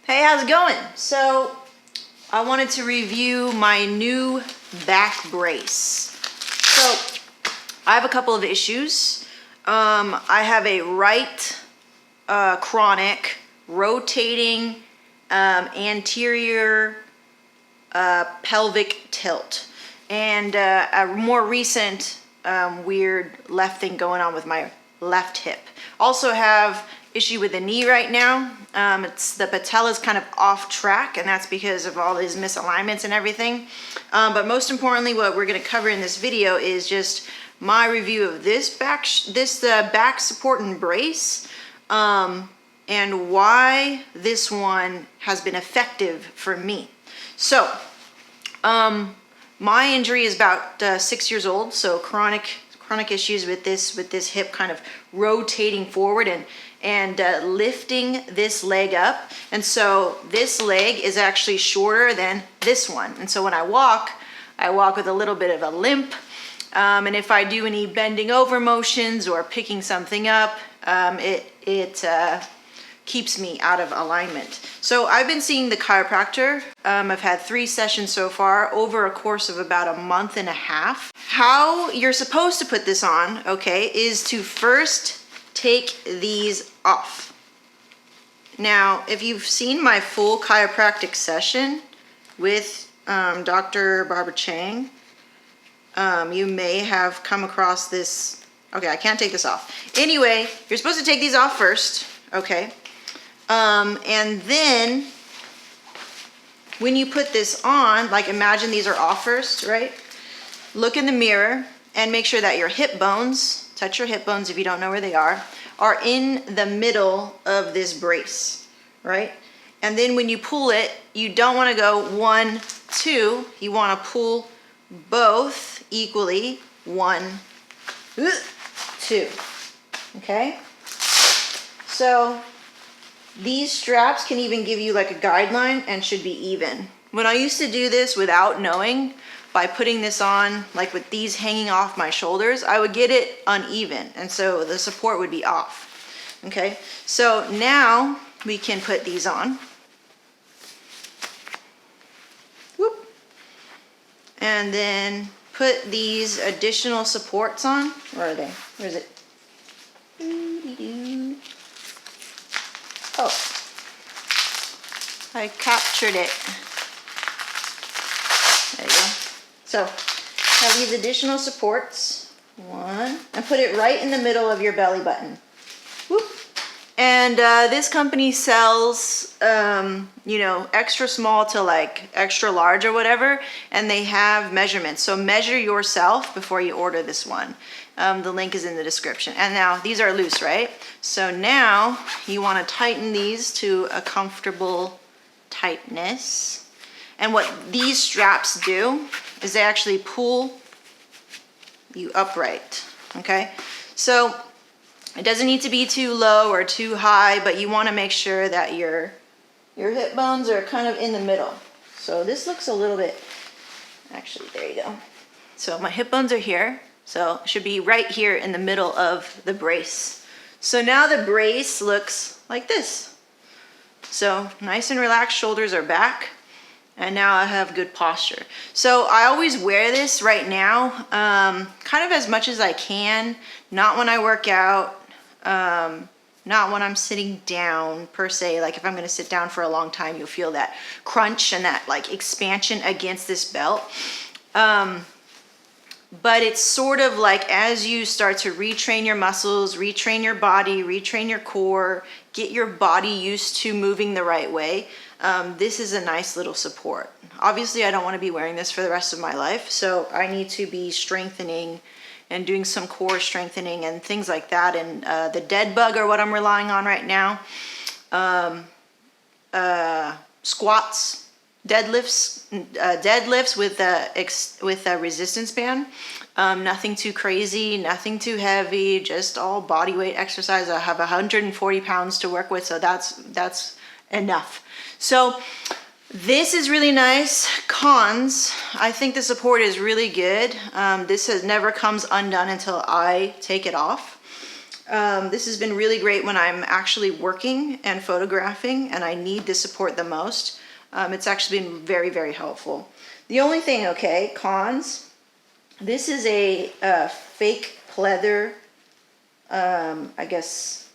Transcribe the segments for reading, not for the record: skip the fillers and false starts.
Hey, how's it going? So I wanted to review my new back brace. So I have a couple of issues. I have a right chronic rotating anterior pelvic tilt, and a more recent weird left thing going on with my left hip. Also have issue with the knee right now. It's the patella's kind of off track, and that's because of all these misalignments and everything. But most importantly, what we're going to cover in this video is just my review of this back support and brace, and why this one has been effective for me. So my injury is about 6 years old, so chronic issues with this hip kind of rotating forward and lifting this leg up. And so this leg is actually shorter than this one. And so when I walk with a little bit of a limp. And if I do any bending over motions or picking something up, it keeps me out of alignment. So I've been seeing the chiropractor. I've had 3 sessions so far over a course of about a month and a half. How you're supposed to put this on, okay, is to first take these off. Now, if you've seen my full chiropractic session with Dr. Barbara Chang, you may have come across this. Okay, I can't take this off. Anyway, you're supposed to take these off first, okay? And then when you put this on, like imagine these are off first, right? Look in the mirror and make sure that your hip bones, touch your hip bones if you don't know where they are in the middle of this brace, right? And then when you pull it, you don't want to go 1, 2. You want to pull both equally, 1, 2, okay? So these straps can even give you like a guideline and should be even. When I used to do this without knowing, by putting this on, like with these hanging off my shoulders, I would get it uneven, and so the support would be off. Okay, so now we can put these on. Whoop. And then put these additional supports on. Where are they? Where is it? Oh, I captured it. There you go. So have these additional supports, 1, and put it right in the middle of your belly button. Whoop. And this company sells, extra small to like extra large or whatever, and they have measurements. So measure yourself before you order this one. The link is in the description. And now these are loose, right? So now you want to tighten these to a comfortable tightness. And what these straps do is they actually pull you upright, okay? So it doesn't need to be too low or too high, but you want to make sure that your hip bones are kind of in the middle. So this looks a little bit, actually, there you go. So my hip bones are here, so it should be right here in the middle of the brace. So now the brace looks like this. So nice and relaxed, shoulders are back. And now I have good posture. So I always wear this right now, kind of as much as I can, not when I work out, not when I'm sitting down per se. Like if I'm gonna sit down for a long time, you'll feel that crunch and that like expansion against this belt. But it's sort of like as you start to retrain your muscles, retrain your body, retrain your core, get your body used to moving the right way, this is a nice little support. Obviously, I don't want to be wearing this for the rest of my life, so I need to be strengthening and doing some core strengthening and things like that. And the dead bug are what I'm relying on right now. Squats, deadlifts with a resistance band. Nothing too crazy, nothing too heavy, just all body weight exercise. I have 140 pounds to work with, so that's enough. So this is really nice. Cons, I think the support is really good. This never comes undone until I take it off. This has been really great when I'm actually working and photographing and I need the support the most. It's actually been very, very helpful. The only thing, okay, cons, this is a fake pleather, I guess,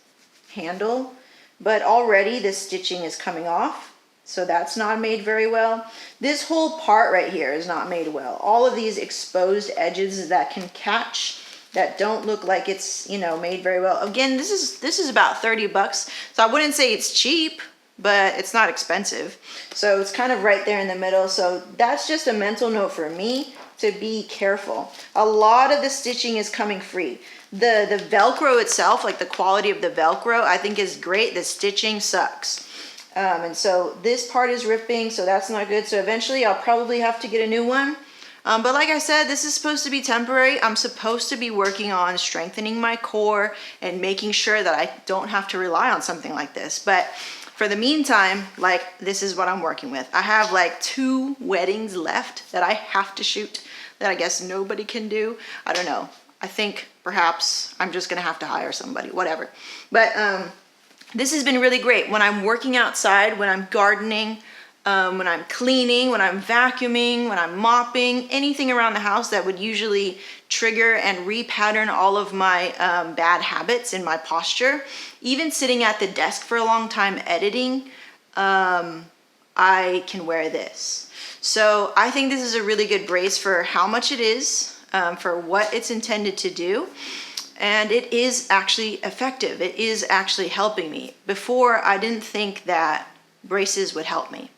handle, but already the stitching is coming off, so that's not made very well. This whole part right here is not made well. All of these exposed edges that can catch, that don't look like it's, you know, made very well. Again, this is about 30 bucks, so I wouldn't say it's cheap, but it's not expensive. So it's kind of right there in the middle. So that's just a mental note for me to be careful. A lot of the stitching is coming free. The Velcro itself, like the quality of the Velcro, I think is great. The stitching sucks. And so this part is ripping, so that's not good. So eventually I'll probably have to get a new one. But like I said, this is supposed to be temporary. I'm supposed to be working on strengthening my core and making sure that I don't have to rely on something like this. But for the meantime, like, this is what I'm working with. I have like 2 weddings left that I have to shoot that I guess nobody can do. I don't know. I think perhaps I'm just gonna have to hire somebody, whatever. But this has been really great. When I'm working outside, when I'm gardening, when I'm cleaning, when I'm vacuuming, when I'm mopping, anything around the house that would usually trigger and repattern all of my bad habits in my posture. Even sitting at the desk for a long time editing, I can wear this. So I think this is a really good brace for how much it is, for what it's intended to do. And it is actually effective. It is actually helping me. Before, I didn't think that braces would help me,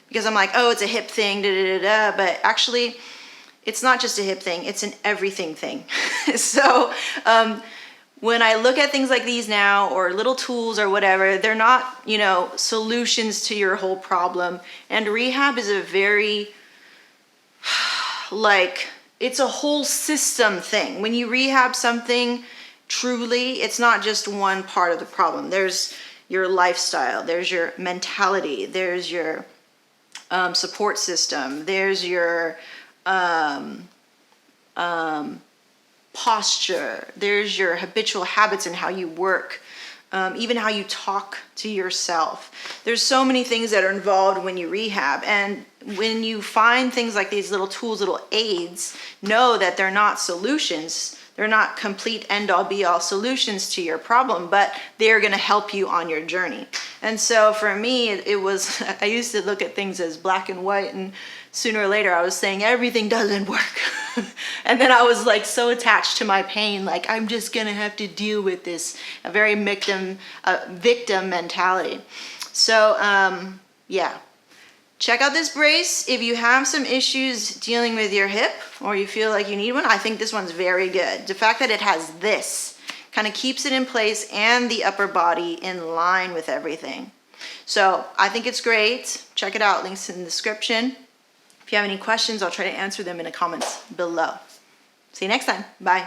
because I'm like, oh, it's a hip thing, but actually it's not just a hip thing, it's an everything thing. So when I look at things like these now, or little tools or whatever, they're not, you know, solutions to your whole problem. And rehab is a very, like, it's a whole system thing. When you rehab something, truly, it's not just one part of the problem. There's your lifestyle, there's your mentality, there's your support system, there's your posture, there's your habitual habits and how you work, even how you talk to yourself. There's so many things that are involved when you rehab. And when you find things like these little tools, little aids, know that they're not solutions. They're not complete end-all be-all solutions to your problem, but they're going to help you on your journey. And so for me, it was, I used to look at things as black and white, and sooner or later I was saying everything doesn't work. And then I was like so attached to my pain, like I'm just going to have to deal with this, a very victim mentality. So yeah. Check out this brace. If you have some issues dealing with your hip, or you feel like you need one, I think this one's very good. The fact that it has this kind of keeps it in place and the upper body in line with everything. So I think it's great. Check it out, links in the description. If you have any questions, I'll try to answer them in the comments below. See you next time. Bye.